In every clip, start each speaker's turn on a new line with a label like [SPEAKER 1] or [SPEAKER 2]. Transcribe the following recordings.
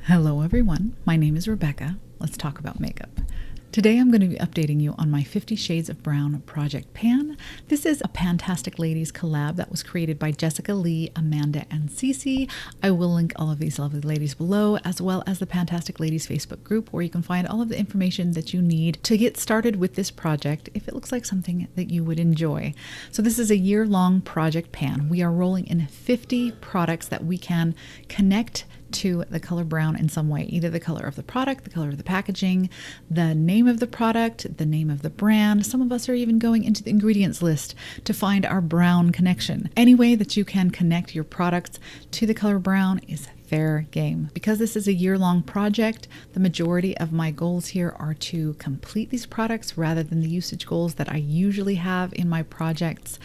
[SPEAKER 1] Hello everyone, my name is Rebecca. Let's talk about makeup. Today I'm going to be updating you on my 50 Shades of Brown Project Pan. This is a Pantastic Ladies collab that was created by Jessica Lee, Amanda, and CeCe. I will link all of these lovely ladies below, as well as the Pantastic Ladies Facebook group, where you can find all of the information that you need to get started with this project if it looks like something that you would enjoy. So this is a year-long Project Pan. We are rolling in 50 products that we can connect to the color brown in some way, either the color of the product, the color of the packaging, the name of the product, the name of the brand. Some of us are even going into the ingredients list to find our brown connection. Any way that you can connect your products to the color brown is fair game. Because this is a year-long project, the majority of my goals here are to complete these products rather than the usage goals that I usually have in my projects.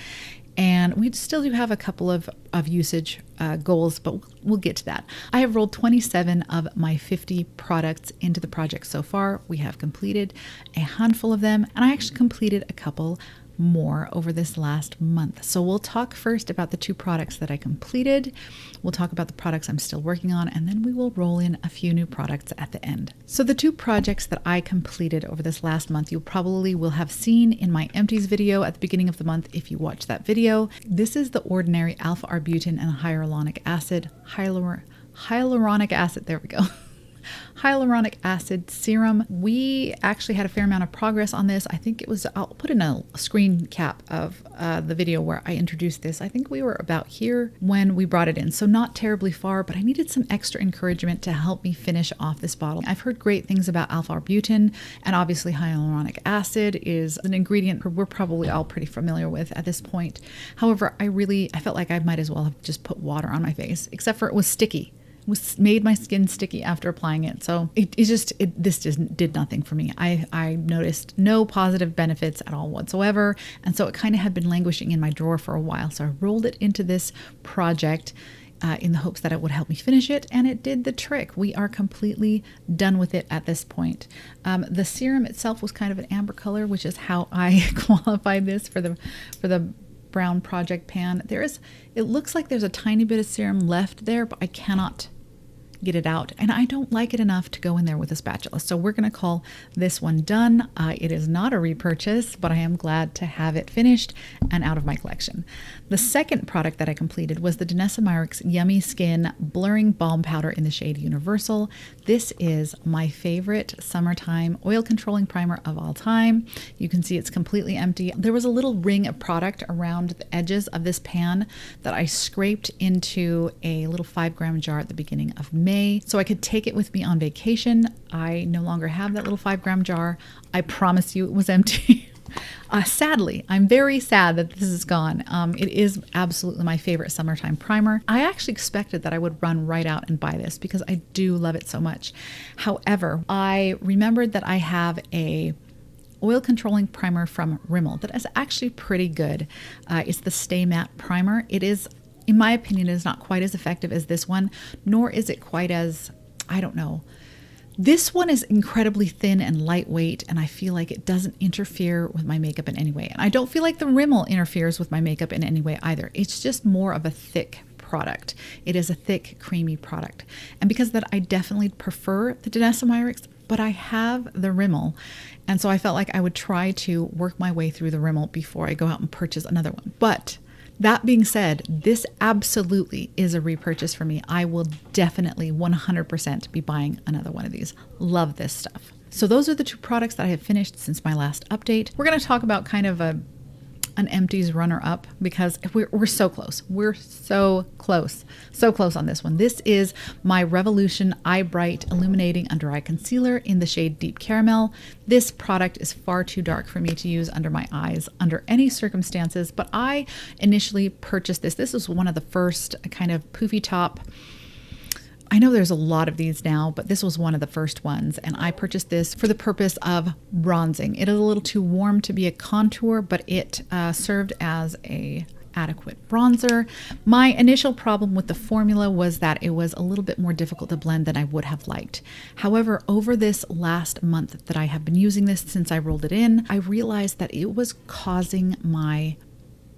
[SPEAKER 1] And we still do have a couple of usage goals, but we'll get to that. I have rolled 27 of my 50 products into the project so far. We have completed a handful of them, and I actually completed a couple more over this last month. So we'll talk first about the 2 products that I completed. We'll talk about the products I'm still working on, and then we will roll in a few new products at the end. So the 2 projects that I completed over this last month, you probably will have seen in my empties video at the beginning of the month if you watch that video. This is the Ordinary alpha-arbutin and hyaluronic acid, hyaluronic acid, there we go. Hyaluronic acid serum. We actually had a fair amount of progress on this. I think it was, I'll put in a screen cap of the video where I introduced this. I think we were about here when we brought it in. So not terribly far, but I needed some extra encouragement to help me finish off this bottle. I've heard great things about alpha-arbutin, and obviously hyaluronic acid is an ingredient we're probably all pretty familiar with at this point. However, I felt like I might as well have just put water on my face, except for it was sticky. Made my skin sticky after applying it. So this just did nothing for me. I noticed no positive benefits at all whatsoever. And so it kind of had been languishing in my drawer for a while. So I rolled it into this project in the hopes that it would help me finish it. And it did the trick. We are completely done with it at this point. The serum itself was kind of an amber color, which is how I qualified this for the brown project pan. It looks like there's a tiny bit of serum left there, but I cannot get it out, and I don't like it enough to go in there with a spatula. So we're going to call this one done. It is not a repurchase, but I am glad to have it finished and out of my collection. The second product that I completed was the Danessa Myricks Yummy Skin Blurring Balm Powder in the shade Universal. This is my favorite summertime oil controlling primer of all time. You can see it's completely empty. There was a little ring of product around the edges of this pan that I scraped into a little 5-gram jar at the beginning of May, so I could take it with me on vacation. I no longer have that little 5-gram jar. I promise you it was empty. Sadly, I'm very sad that this is gone. It is absolutely my favorite summertime primer. I actually expected that I would run right out and buy this because I do love it so much. However, I remembered that I have a oil controlling primer from Rimmel that is actually pretty good. It's the Stay Matte Primer. It is, in my opinion, it is not quite as effective as this one, nor is it quite as, I don't know. This one is incredibly thin and lightweight, and I feel like it doesn't interfere with my makeup in any way. And I don't feel like the Rimmel interferes with my makeup in any way either. It's just more of a thick product. It is a thick, creamy product. And because of that, I definitely prefer the Danessa Myricks, but I have the Rimmel. And so I felt like I would try to work my way through the Rimmel before I go out and purchase another one. But that being said, this absolutely is a repurchase for me. I will definitely 100% be buying another one of these. Love this stuff. So those are the 2 products that I have finished since my last update. We're going to talk about kind of an empties runner-up because we're so close. We're so close on this one. This is my Revolution Eye Bright Illuminating Under Eye Concealer in the shade Deep Caramel. This product is far too dark for me to use under my eyes under any circumstances, but I initially purchased this. This was one of the first kind of poofy top. I know there's a lot of these now, but this was one of the first ones, and I purchased this for the purpose of bronzing. It is a little too warm to be a contour, but it served as a adequate bronzer. My initial problem with the formula was that it was a little bit more difficult to blend than I would have liked. However, over this last month that I have been using this since I rolled it in, I realized that it was causing my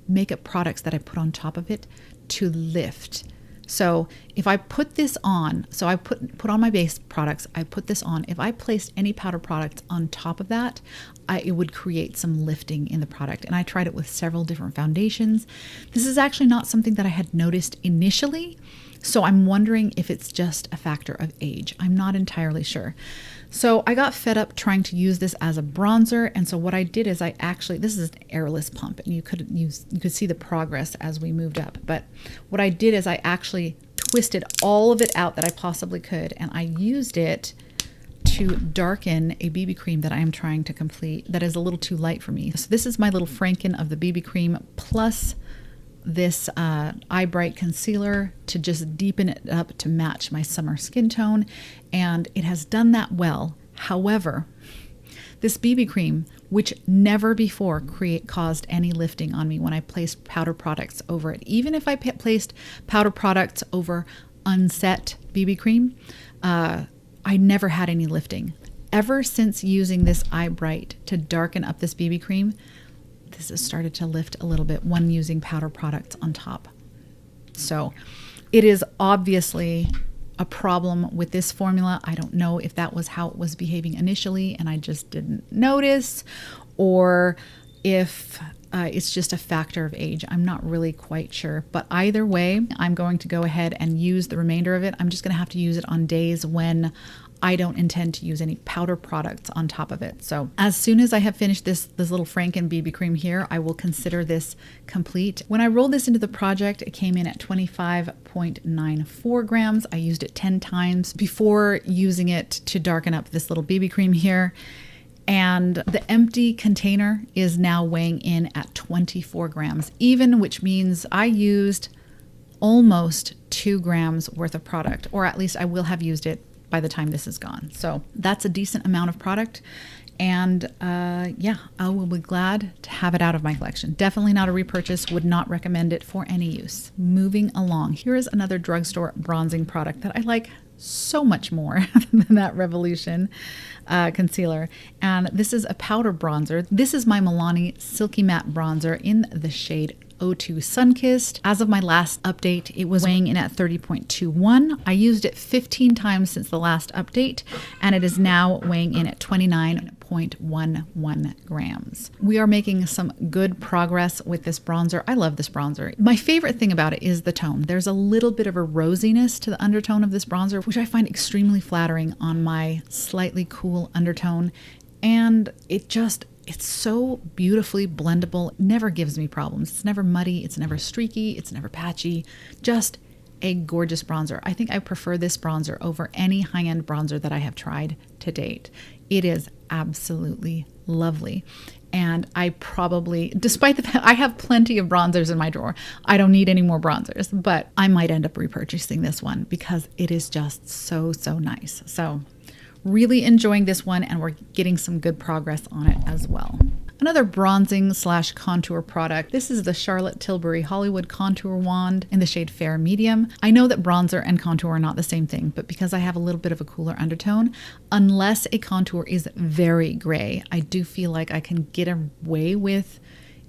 [SPEAKER 1] makeup products that I put on top of it to lift. So if I put this on, so I put on my base products, I put this on. If I placed any powder products on top of that, it would create some lifting in the product. And I tried it with several different foundations. This is actually not something that I had noticed initially. So I'm wondering if it's just a factor of age. I'm not entirely sure. So I got fed up trying to use this as a bronzer. And so what I did is this is an airless pump, and you could see the progress as we moved up. But what I did is I actually twisted all of it out that I possibly could. And I used it to darken a BB cream that I am trying to complete that is a little too light for me. So this is my little Franken of the BB cream plus this Eye Bright concealer to just deepen it up to match my summer skin tone, and it has done that well. However, this BB cream, which never before caused any lifting on me when I placed powder products over it, even if I placed powder products over unset BB cream, I never had any lifting. Ever since using this Eye Bright to darken up this BB cream, this has started to lift a little bit when using powder products on top. So it is obviously a problem with this formula. I don't know if that was how it was behaving initially and I just didn't notice, or if it's just a factor of age. I'm not really quite sure. But either way, I'm going to go ahead and use the remainder of it. I'm just going to have to use it on days when I don't intend to use any powder products on top of it. So as soon as I have finished this little Franken BB cream here, I will consider this complete. When I rolled this into the project, it came in at 25.94 grams. I used it 10 times before using it to darken up this little BB cream here. And the empty container is now weighing in at 24 grams even, which means I used almost 2 grams worth of product, or at least I will have used it by the time this is gone. So that's a decent amount of product. And yeah, I will be glad to have it out of my collection. Definitely not a repurchase, would not recommend it for any use. Moving along, here is another drugstore bronzing product that I like so much more than that Revolution concealer. And this is a powder bronzer. This is my Milani Silky Matte Bronzer in the shade O2 Sunkissed. As of my last update, it was weighing in at 30.21. I used it 15 times since the last update, and it is now weighing in at 29.11 grams. We are making some good progress with this bronzer. I love this bronzer. My favorite thing about it is the tone. There's a little bit of a rosiness to the undertone of this bronzer, which I find extremely flattering on my slightly cool undertone. And it's so beautifully blendable. It never gives me problems. It's never muddy. It's never streaky. It's never patchy. Just a gorgeous bronzer. I think I prefer this bronzer over any high-end bronzer that I have tried to date. It is absolutely lovely. And I probably, despite the fact I have plenty of bronzers in my drawer, I don't need any more bronzers, but I might end up repurchasing this one because it is just so, so nice. So really enjoying this one, and we're getting some good progress on it as well. Another bronzing / contour product. This is the Charlotte Tilbury Hollywood Contour Wand in the shade Fair Medium. I know that bronzer and contour are not the same thing, but because I have a little bit of a cooler undertone, unless a contour is very gray, I do feel like I can get away with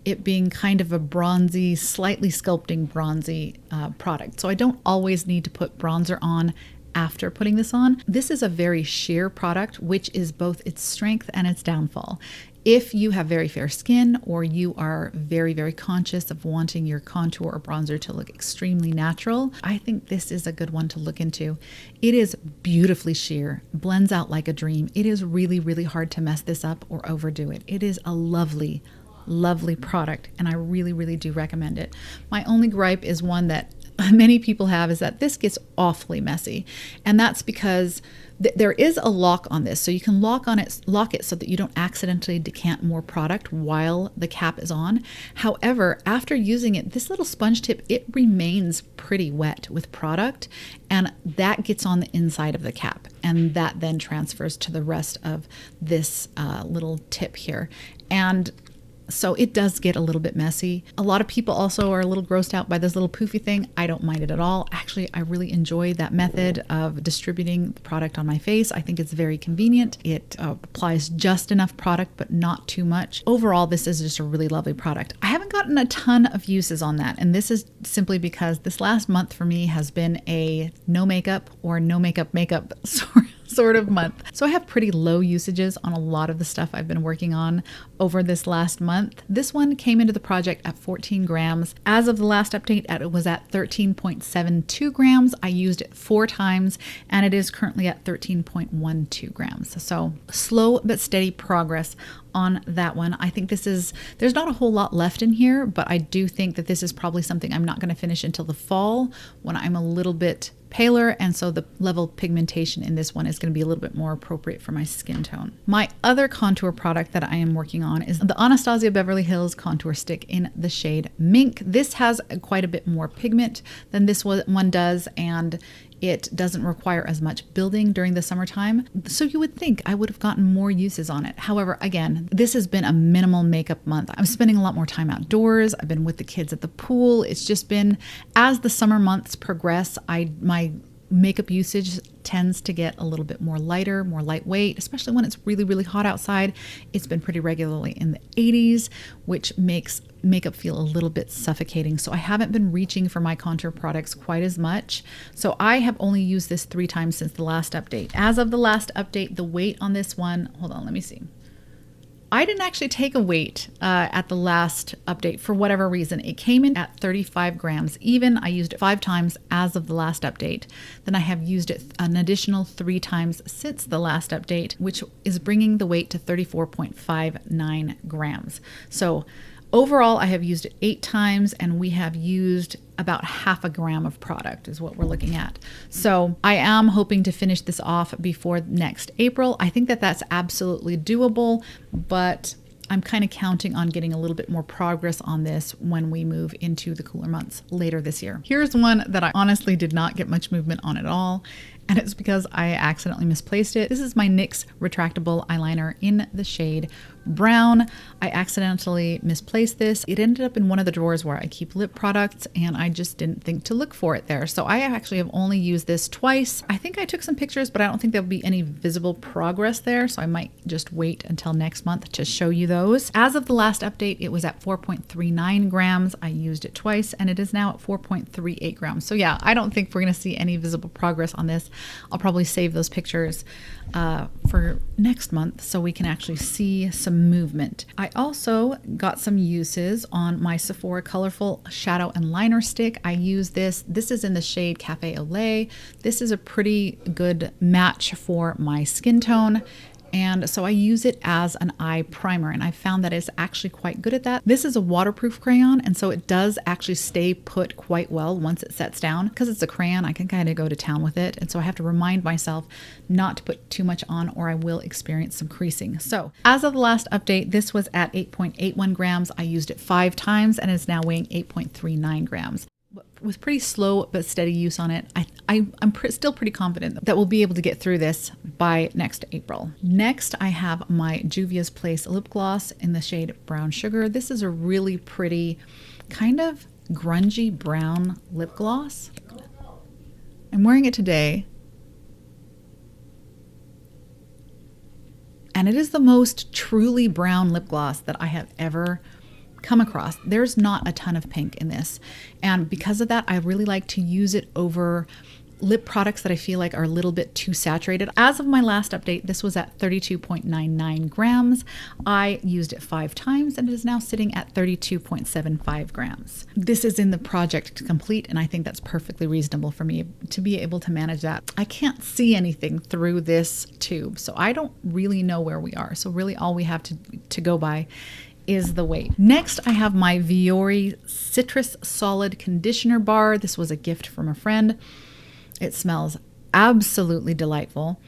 [SPEAKER 1] it being kind of a bronzy, slightly sculpting bronzy product. So I don't always need to put bronzer on after putting this on. This is a very sheer product, which is both its strength and its downfall. If you have very fair skin, or you are very, very conscious of wanting your contour or bronzer to look extremely natural, I think this is a good one to look into. It is beautifully sheer, blends out like a dream. It is really, really hard to mess this up or overdo it. It is a lovely, lovely product, and I really, really do recommend it. My only gripe is one that many people have, is that this gets awfully messy, and that's because there is a lock on this, so you can lock it so that you don't accidentally decant more product while the cap is on. However, after using it, this little sponge tip, it remains pretty wet with product, and that gets on the inside of the cap, and that then transfers to the rest of this little tip here. And So it does get a little bit messy. A lot of people also are a little grossed out by this little poofy thing. I don't mind it at all. Actually, I really enjoy that method of distributing the product on my face. I think it's very convenient. It applies just enough product, but not too much. Overall, this is just a really lovely product. I haven't gotten a ton of uses on that. And this is simply because this last month for me has been a no makeup or no makeup sort of month. So I have pretty low usages on a lot of the stuff I've been working on over this last month. This one came into the project at 14 grams. As of the last update, it was at 13.72 grams. I used it 4 times and it is currently at 13.12 grams. So slow but steady progress on that one. I think there's not a whole lot left in here, but I do think that this is probably something I'm not going to finish until the fall when I'm a little bit paler, and so the level of pigmentation in this one is going to be a little bit more appropriate for my skin tone. My other contour product that I am working on is the Anastasia Beverly Hills Contour Stick in the shade Mink. This has quite a bit more pigment than this one does, and it doesn't require as much building during the summertime. So you would think I would have gotten more uses on it. However, again, this has been a minimal makeup month. I'm spending a lot more time outdoors. I've been with the kids at the pool. It's just been, as the summer months progress, my makeup usage tends to get a little bit more lighter, more lightweight, especially when it's really, really hot outside. It's been pretty regularly in the 80s, which makes makeup feel a little bit suffocating. So I haven't been reaching for my contour products quite as much. So I have only used this 3 times since the last update. As of the last update, the weight on this one, hold on, let me see. I didn't actually take a weight at the last update for whatever reason. It came in at 35 grams even. I used it 5 times as of the last update. Then I have used it an additional 3 times since the last update, which is bringing the weight to 34.59 grams. So overall, I have used it 8 times and we have used about half a gram of product is what we're looking at. So I am hoping to finish this off before next April. I think that that's absolutely doable, but I'm kind of counting on getting a little bit more progress on this when we move into the cooler months later this year. Here's one that I honestly did not get much movement on at all, and it's because I accidentally misplaced it. This is my NYX retractable eyeliner in the shade Brown. I accidentally misplaced this. It ended up in one of the drawers where I keep lip products, and I just didn't think to look for it there. So I actually have only used this twice. I think I took some pictures, but I don't think there'll be any visible progress there. So I might just wait until next month to show you those. As of the last update, it was at 4.39 grams. I used it twice, and it is now at 4.38 grams. So yeah, I don't think we're going to see any visible progress on this. I'll probably save those pictures for next month so we can actually see some movement. I also got some uses on my Sephora Colorful Shadow and Liner Stick. I use this. This is in the shade Cafe au Lait. This is a pretty good match for my skin tone. And so I use it as an eye primer, and I found that it's actually quite good at that. This is a waterproof crayon, and so it does actually stay put quite well once it sets down. Because it's a crayon, I can kind of go to town with it, and so I have to remind myself not to put too much on or I will experience some creasing. So as of the last update, this was at 8.81 grams. I used it 5 times and is now weighing 8.39 grams. With pretty slow but steady use on it, I'm still pretty confident that we'll be able to get through this by next April. Next, I have my Juvia's Place lip gloss in the shade Brown Sugar. This is a really pretty, kind of grungy brown lip gloss. I'm wearing it today, and it is the most truly brown lip gloss that I have ever come across. There's not a ton of pink in this, and because of that, I really like to use it over lip products that I feel like are a little bit too saturated. As of my last update, this was at 32.99 grams. I used it 5 times and it is now sitting at 32.75 grams. This is in the project complete, and I think that's perfectly reasonable for me to be able to manage that. I can't see anything through this tube, so I don't really know where we are. So really all we have to go by is the weight. Next, I have my Viore Citrus Solid Conditioner Bar. This was a gift from a friend. It smells absolutely delightful.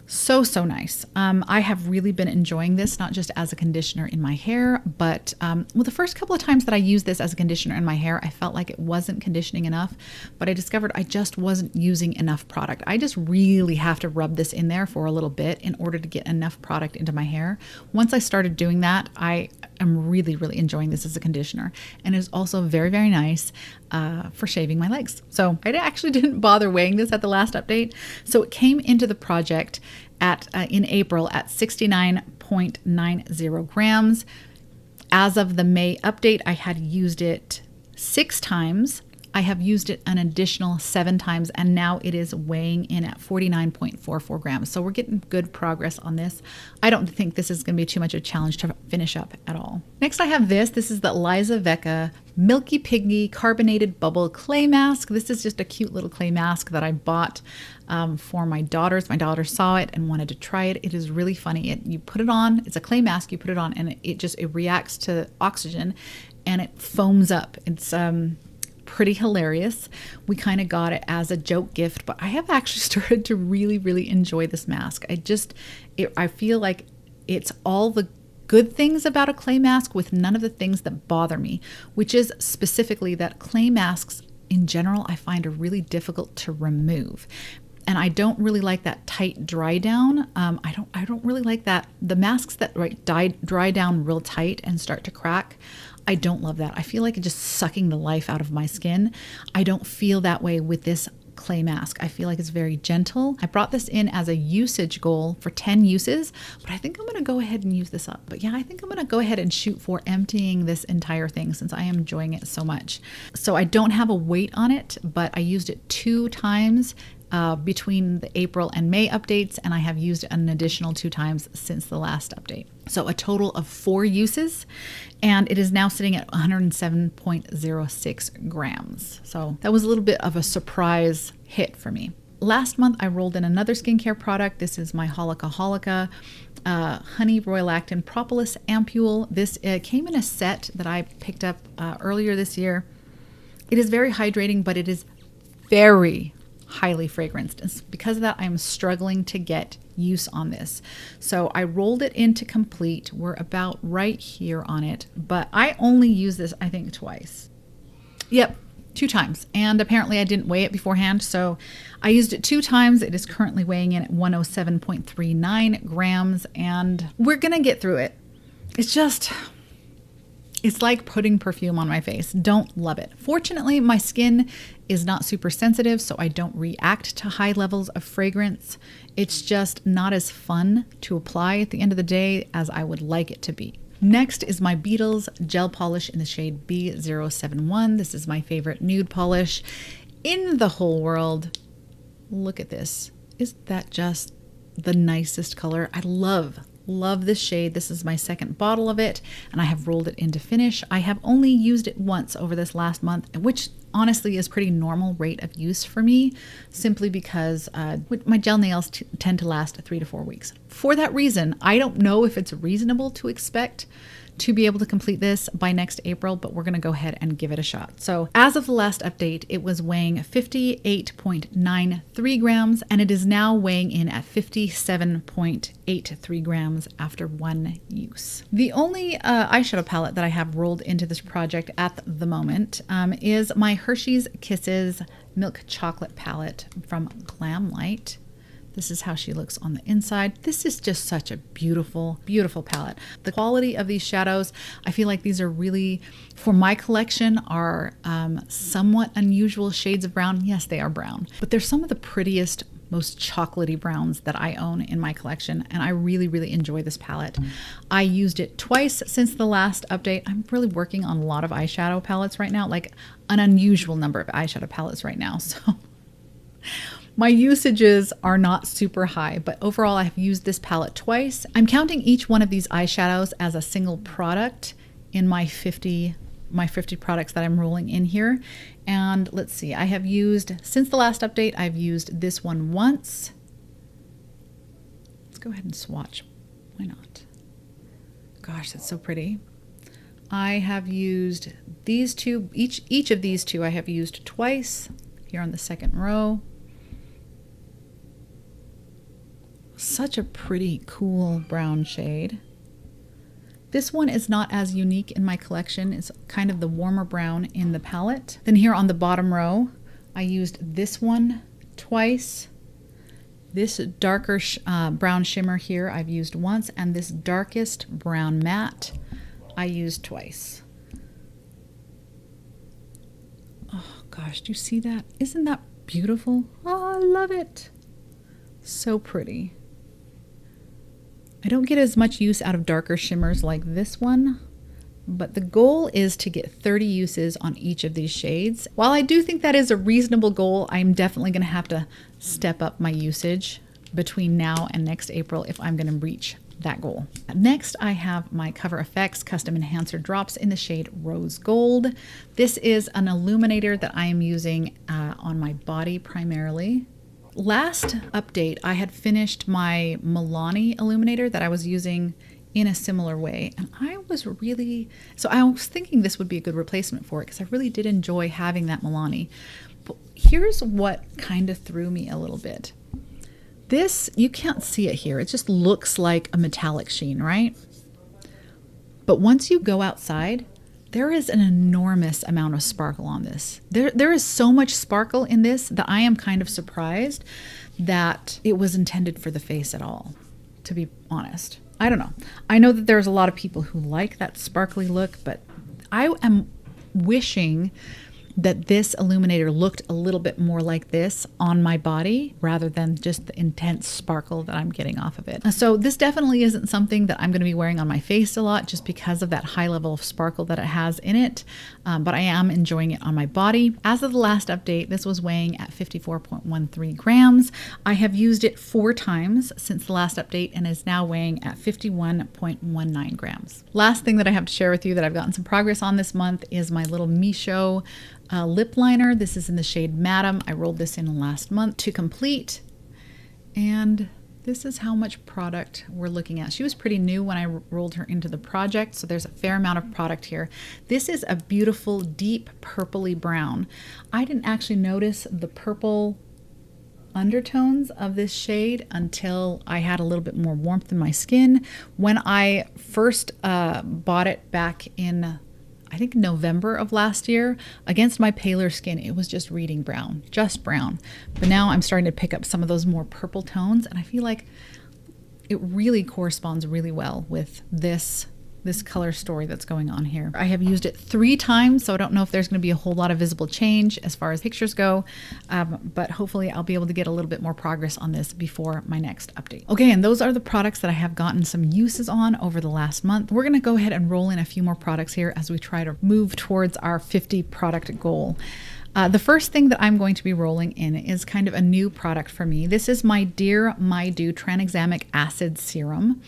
[SPEAKER 1] So nice. I have really been enjoying this, not just as a conditioner in my hair, but well, the first couple of times that I used this as a conditioner in my hair, I felt like it wasn't conditioning enough, but I discovered I just wasn't using enough product. I just really have to rub this in there for a little bit in order to get enough product into my hair. Once I started doing that, I I'm really, really enjoying this as a conditioner. And it's also very, very nice for shaving my legs. So I actually didn't bother weighing this at the last update. So it came into the project at in April at 69.90 grams. As of the May update, I had used it 6 times. I have used it an additional 7 times, and now it is weighing in at 49.44 grams. So we're getting good progress on this. I don't think this is going to be too much of a challenge to finish up at all. Next, I have this. This is the whybekwhy Milky Piggy Carbonated Bubble Clay Mask. This is just a cute little clay mask that I bought for my daughters. My daughter saw it and wanted to try it. It is really funny. You put it on. It's a clay mask. You put it on, and it reacts to oxygen, and it foams up. It's pretty hilarious. We kind of got it as a joke gift, but I have actually started to really, really enjoy this mask. I feel like it's all the good things about a clay mask with none of the things that bother me, which is specifically that clay masks in general I find are really difficult to remove. And I don't really like that tight dry down. I don't really like that. The masks that dry down real tight and start to crack, I don't love that. I feel like it's just sucking the life out of my skin. I don't feel that way with this clay mask. I feel like it's very gentle. I brought this in as a usage goal for 10 uses, but I think I'm going to go ahead and use this up. But yeah, I think I'm going to go ahead and shoot for emptying this entire thing since I am enjoying it so much. So I don't have a weight on it, but I used it 2 times between the April and May updates, and I have used it an additional 2 times since the last update. So a total of 4 uses, and it is now sitting at 107.06 grams. So that was a little bit of a surprise hit for me. Last month, I rolled in another skincare product. This is my Holika Honey Royal Actin Propolis Ampule. This came in a set that I picked up earlier this year. It is very hydrating, but it is very highly fragranced. And because of that, I'm struggling to get use on this. So I rolled it into complete. We're about right here on it, but I only use this, I think, twice. Yep, 2 times. And apparently I didn't weigh it beforehand. So I used it 2 times. It is currently weighing in at 107.39 grams, and we're going to get through it. It's like putting perfume on my face. Don't love it. Fortunately, my skin is not super sensitive, so I don't react to high levels of fragrance. It's just not as fun to apply at the end of the day as I would like it to be. Next is my Beetles gel polish in the shade B071. This is my favorite nude polish in the whole world. Look at this. Isn't that just the nicest color? I love this shade. This is my 2nd bottle of it, and I have rolled it into finish. I have only used it once over this last month, which honestly is pretty normal rate of use for me, simply because my gel nails tend to last 3 to 4 weeks. For that reason, I don't know if it's reasonable to expect to be able to complete this by next April, but we're going to go ahead and give it a shot. So as of the last update, it was weighing 58.93 grams, and it is now weighing in at 57.83 grams after 1 use. The only eyeshadow palette that I have rolled into this project at the moment is my Hershey's Kisses Milk Chocolate palette from Glamlight. This is how she looks on the inside. This is just such a beautiful, beautiful palette. The quality of these shadows, I feel like these are really, for my collection, are somewhat unusual shades of brown. Yes, they are brown, but they're some of the prettiest, most chocolatey browns that I own in my collection, and I really, really enjoy this palette. I used it twice since the last update. I'm really working on a lot of eyeshadow palettes right now, like an unusual number of eyeshadow palettes right now, so my usages are not super high, but overall I have used this palette twice. I'm counting each one of these eyeshadows as a single product in my 50 products that I'm rolling in here. And let's see, I have used, since the last update, I've used this one once. Let's go ahead and swatch. Why not? Gosh, that's so pretty. I have used these two, each of these two I have used twice here on the 2nd row. Such a pretty, cool brown shade. This one is not as unique in my collection. It's kind of the warmer brown in the palette. Then here on the bottom row, I used this one twice. This darker brown shimmer here I've used once, and this darkest brown matte I used twice. Oh gosh, do you see that? Isn't that beautiful? Oh, I love it. So pretty. I don't get as much use out of darker shimmers like this one, but the goal is to get 30 uses on each of these shades. While I do think that is a reasonable goal, I'm definitely going to have to step up my usage between now and next April if I'm going to reach that goal. Next, I have my Cover FX Custom Enhancer Drops in the shade Rose Gold. This is an illuminator that I am using on my body primarily. Last update, I had finished my Milani illuminator that I was using in a similar way, and I was thinking this would be a good replacement for it because I really did enjoy having that Milani. But here's what kind of threw me a little bit. This, you can't see it here. It just looks like a metallic sheen, right? But once you go outside, there is an enormous amount of sparkle on this. There is so much sparkle in this that I am kind of surprised that it was intended for the face at all, to be honest. I don't know. I know that there's a lot of people who like that sparkly look, but I am wishing that this illuminator looked a little bit more like this on my body rather than just the intense sparkle that I'm getting off of it. So this definitely isn't something that I'm going to be wearing on my face a lot just because of that high level of sparkle that it has in it, but I am enjoying it on my body. As of the last update, this was weighing at 54.13 grams. I have used it 4 times since the last update and is now weighing at 51.19 grams. Last thing that I have to share with you that I've gotten some progress on this month is my little Misho lip liner. This is in the shade Madam. I rolled this in last month to complete, and this is how much product we're looking at. She was pretty new when I rolled her into the project, so there's a fair amount of product here. This is a beautiful deep purpley brown. I didn't actually notice the purple undertones of this shade until I had a little bit more warmth in my skin. When I first bought it back in I think November of last year, against my paler skin, it was just reading brown, just brown. But now I'm starting to pick up some of those more purple tones, and I feel like it really corresponds really well with this color story that's going on here. I have used it 3 times, so I don't know if there's going to be a whole lot of visible change as far as pictures go, but hopefully I'll be able to get a little bit more progress on this before my next update. Okay, and those are the products that I have gotten some uses on over the last month. We're going to go ahead and roll in a few more products here as we try to move towards our 50 product goal. The first thing that I'm going to be rolling in is kind of a new product for me. This is my Dear My Dew Tranexamic Acid Serum.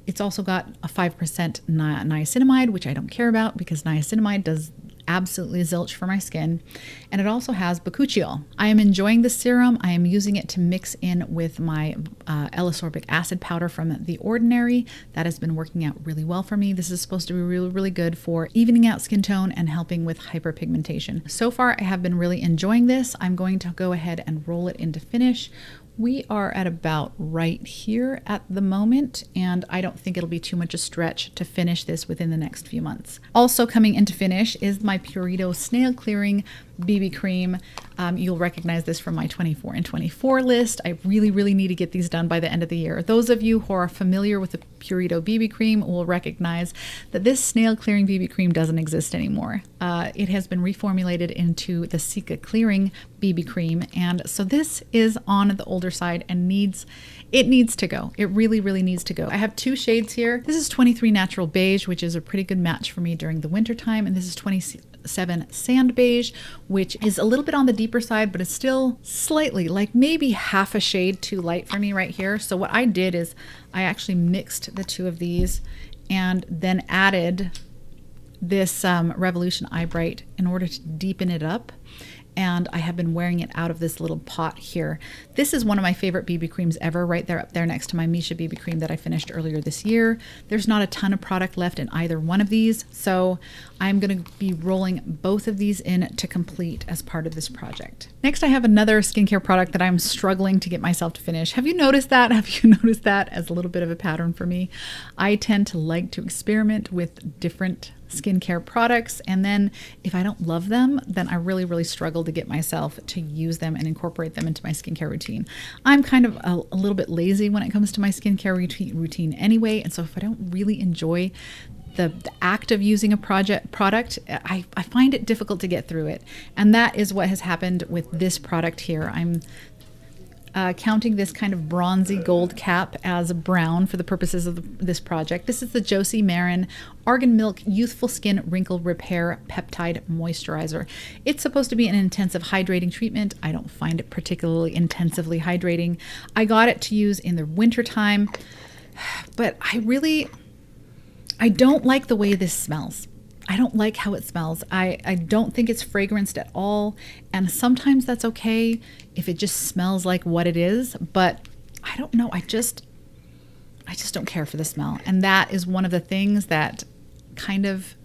[SPEAKER 1] It's also got a 5% niacinamide, which I don't care about because niacinamide does absolutely zilch for my skin. And it also has bakuchiol. I am enjoying this serum. I am using it to mix in with my L-ascorbic acid powder from The Ordinary. That has been working out really well for me. This is supposed to be really, really good for evening out skin tone and helping with hyperpigmentation. So far, I have been really enjoying this. I'm going to go ahead and roll it into finish. We are at about right here at the moment, and I don't think it'll be too much a stretch to finish this within the next few months. Also coming into finish is my Purito Snail Clearing BB Cream. You'll recognize this from my 24 and 24 list. I really, really need to get these done by the end of the year. Those of you who are familiar with the Purito BB Cream will recognize that this Snail Clearing BB Cream doesn't exist anymore. It has been reformulated into the CeCe Clearing BB Cream, and so this is on the older side and needs to go. It really, really needs to go. I have 2 shades here. This is 23 Natural Beige, which is a pretty good match for me during the winter time, and this is 27 Sand Beige, which is a little bit on the deeper side, but it's still slightly, like maybe half a shade too light for me right here. So what I did is I actually mixed the 2 of these and then added this Revolution Eye Bright in order to deepen it up. And I have been wearing it out of this little pot here. This is one of my favorite BB creams ever, right there up there next to my Misha BB cream that I finished earlier this year. There's not a ton of product left in either one of these, so I'm going to be rolling both of these in to complete as part of this project. Next, I have another skincare product that I'm struggling to get myself to finish. Have you noticed that? Have you noticed that as a little bit of a pattern for me? I tend to like to experiment with different skincare products. And then if I don't love them, then I really, really struggle to get myself to use them and incorporate them into my skincare routine. I'm kind of a little bit lazy when it comes to my skincare routine anyway. And so if I don't really enjoy the act of using a product, I find it difficult to get through it. And that is what has happened with this product here. I'm counting this kind of bronzy gold cap as brown for the purposes of this project. This is the Josie Marin Argan Milk Youthful Skin Wrinkle Repair Peptide Moisturizer. It's supposed to be an intensive hydrating treatment. I don't find it particularly intensively hydrating. I got it to use in the winter time, but I don't like the way this smells. I don't like how it smells. I don't think it's fragranced at all. And sometimes that's okay if it just smells like what it is. But I don't know. I just don't care for the smell. And that is one of the things that kind of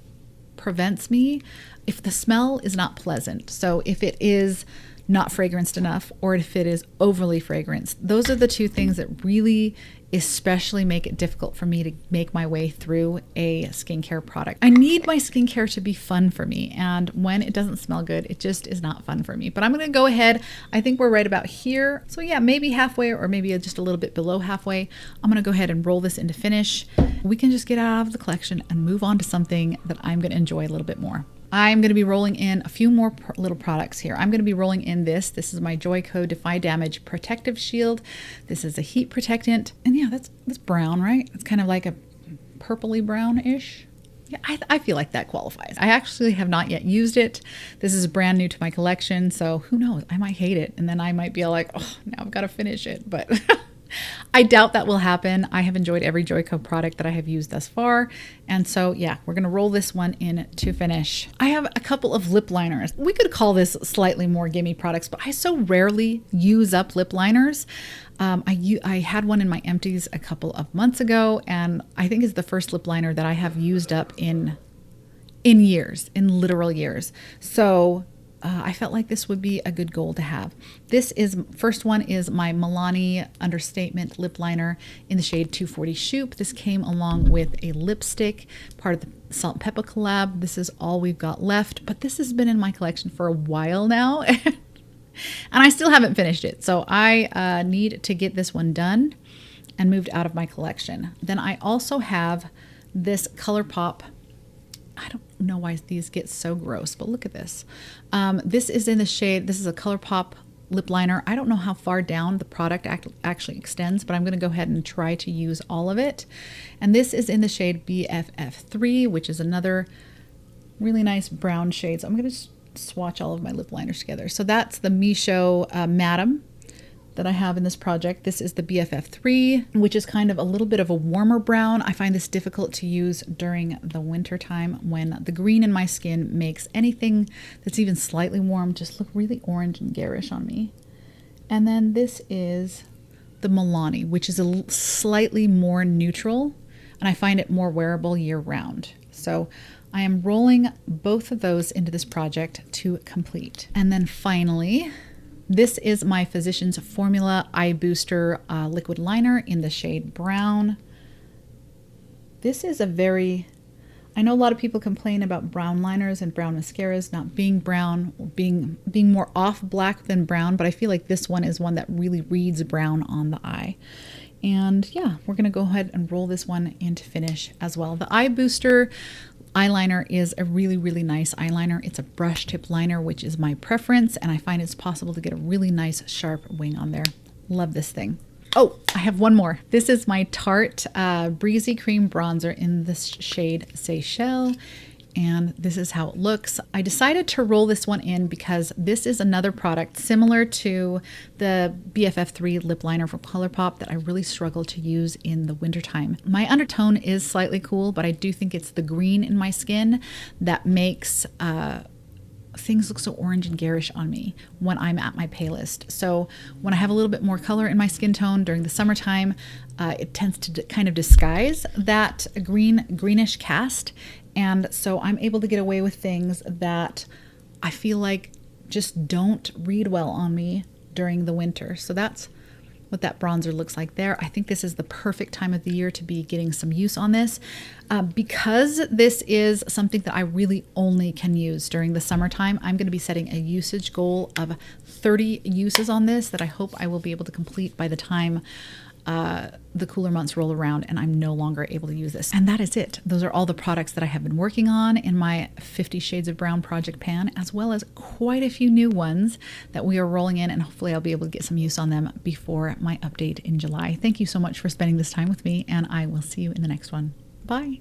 [SPEAKER 1] prevents me if the smell is not pleasant. So if it is not fragranced enough, or if it is overly fragranced, those are the two things that really especially make it difficult for me to make my way through a skincare product. I need my skincare to be fun for me, and when it doesn't smell good, it just is not fun for me. But I'm going to go ahead. I think we're right about here. So yeah, maybe halfway, or maybe just a little bit below halfway. I'm going to go ahead and roll this into finish. We can just get out of the collection and move on to something that I'm going to enjoy a little bit more. I'm going to be rolling in a few more little products here. I'm going to be rolling in this. This is my Joico Defy Damage Protective Shield. This is a heat protectant. And yeah, that's brown, right? It's kind of like a purpley brownish. Yeah, I feel like that qualifies. I actually have not yet used it. This is brand new to my collection, so who knows? I might hate it, and then I might be like, oh, now I've got to finish it. But I doubt that will happen. I have enjoyed every Joico product that I have used thus far. And so, yeah, we're going to roll this one in to finish. I have a couple of lip liners. We could call this slightly more gimme products, but I so rarely use up lip liners. I had one in my empties a couple of months ago, and I think it's the first lip liner that I have used up in years, in literal years. So I felt like this would be a good goal to have. First one is my Milani Understatement Lip Liner in the shade 240 Shoop. This came along with a lipstick, part of the Salt and Pepper collab. This is all we've got left, but this has been in my collection for a while now. And I still haven't finished it. So I need to get this one done and moved out of my collection. Then I also have this ColourPop. I don't know why these get so gross, but look at this. This is in the shade, this is a ColourPop lip liner. I don't know how far down the product actually extends, but I'm going to go ahead and try to use all of it. And this is in the shade BFF3, which is another really nice brown shade. So I'm going to swatch all of my lip liners together. So that's the Misho Madam that I have in this project. This is the BFF3, which is kind of a little bit of a warmer brown. I find this difficult to use during the winter time when the green in my skin makes anything that's even slightly warm just look really orange and garish on me. And then this is the Milani, which is a slightly more neutral, and I find it more wearable year round. So I am rolling both of those into this project to complete. And then finally, this is my Physicians Formula Eye Booster Liquid Liner in the shade Brown. This is I know a lot of people complain about brown liners and brown mascaras not being brown, being more off black than brown, but I feel like this one is one that really reads brown on the eye. And yeah, we're gonna go ahead and roll this one into finish as well. The Eye Booster eyeliner is a really, really nice eyeliner. It's a brush tip liner, which is my preference, and I find it's possible to get a really nice sharp wing on there. Love this thing. Oh, I have one more. This is my Tarte Breezy Cream Bronzer in the shade Seychelles, and this is how it looks. I decided to roll this one in because this is another product similar to the BFF3 lip liner from ColourPop that I really struggle to use in the wintertime. My undertone is slightly cool, but I do think it's the green in my skin that makes things look so orange and garish on me when I'm at my palest. So when I have a little bit more color in my skin tone during the summertime, it tends to kind of disguise that greenish cast. And so I'm able to get away with things that I feel like just don't read well on me during the winter. So that's what that bronzer looks like there. I think this is the perfect time of the year to be getting some use on this. Because this is something that I really only can use during the summertime, I'm going to be setting a usage goal of 30 uses on this that I hope I will be able to complete by the time the cooler months roll around and I'm no longer able to use this. And that is it. Those are all the products that I have been working on in my 50 Shades of Brown project pan, as well as quite a few new ones that we are rolling in, and hopefully I'll be able to get some use on them before my update in July. Thank you so much for spending this time with me, and I will see you in the next one. Bye.